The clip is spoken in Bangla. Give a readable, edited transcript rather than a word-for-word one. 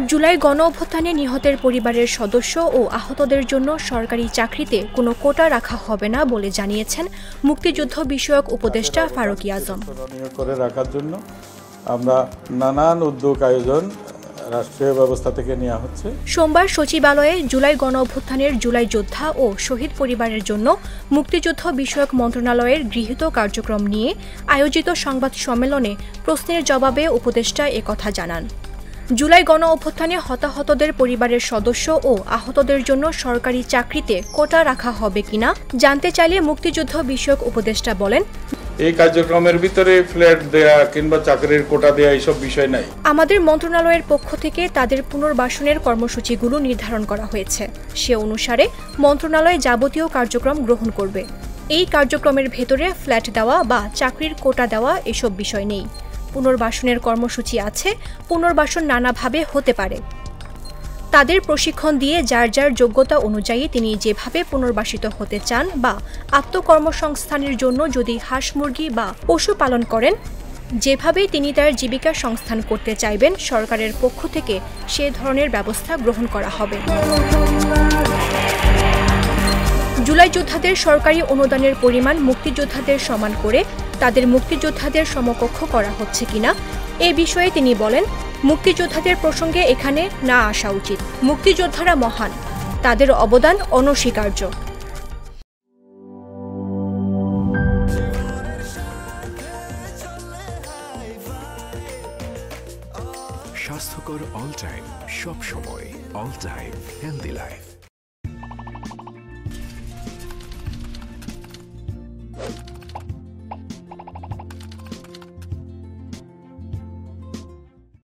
জুলাই গণঅভ্যুত্থানে নিহতের পরিবারের সদস্য ও আহতদের জন্য সরকারি চাকরিতে কোনো কোটা রাখা হবে না বলে জানিয়েছেন মুক্তিযুদ্ধ বিষয়ক উপদেষ্টা ফারুক আজম। করে রাখার জন্য আমরা নানান উদ্যোগ আয়োজন রাষ্ট্রীয় ব্যবস্থা থেকে নেওয়া হচ্ছে। সোমবার সচিবালয়ে জুলাই গণঅভ্যুত্থানের জুলাই যোদ্ধা ও শহীদ পরিবারের জন্য মুক্তিযুদ্ধ বিষয়ক মন্ত্রণালয়ের গৃহীত কার্যক্রম নিয়ে আয়োজিত সংবাদ সম্মেলনে প্রশ্নের জবাবে উপদেষ্টা একথা জানান। জুলাই গণঅভ্যুত্থানে হতাহতদের পরিবারের সদস্য ও আহতদের জন্য সরকারি চাকরিতে কোটা রাখা হবে কিনা জানতে চাইলে মুক্তিযুদ্ধ বিষয়ক উপদেষ্টা বলেন, এই কার্যক্রমের ভিতরে ফ্ল্যাট দেয়া কিংবা চাকরির কোটা দেয়া এইসব বিষয় নাই। আমাদের মন্ত্রণালয়ের পক্ষ থেকে তাদের পুনর্বাসনের কর্মসূচিগুলো নির্ধারণ করা হয়েছে। সে অনুসারে মন্ত্রণালয় যাবতীয় কার্যক্রম গ্রহণ করবে। এই কার্যক্রমের ভেতরে ফ্ল্যাট দেওয়া বা চাকরির কোটা দেওয়া এসব বিষয় নেই। পুনর্বাসনের কর্মসূচি আছে, পুনর্বাসন নানাভাবে হতে পারে। তাদের প্রশিক্ষণ দিয়ে যার যার যোগ্যতা অনুযায়ী তিনি যেভাবে পুনর্বাসিত হতে চান বা আত্মকর্মসংস্থানের জন্য যদি হাঁস মুরগি বা পশু পালন করেন, যেভাবে তিনি তার জীবিকা সংস্থান করতে চাইবেন, সরকারের পক্ষ থেকে সে ধরনের ব্যবস্থা গ্রহণ করা হবে। জুলাই যোদ্ধাদের সরকারি অনুদানের পরিমাণ মুক্তিযোদ্ধাদের সমান করে তাদের মুক্তিযোদ্ধাদের সমকক্ষ করা হচ্ছে কিনা এ বিষয়ে তিনি বলেন, মুক্তিযোদ্ধাদের প্রসঙ্গে এখানে না আসা উচিত। মুক্তিযোদ্ধারা মহান, তাদের অবদান অনস্বীকার্য। স্বাস্থ্যকর অল টাইম, সব সময় অল টাইম হেলদি লাইফ।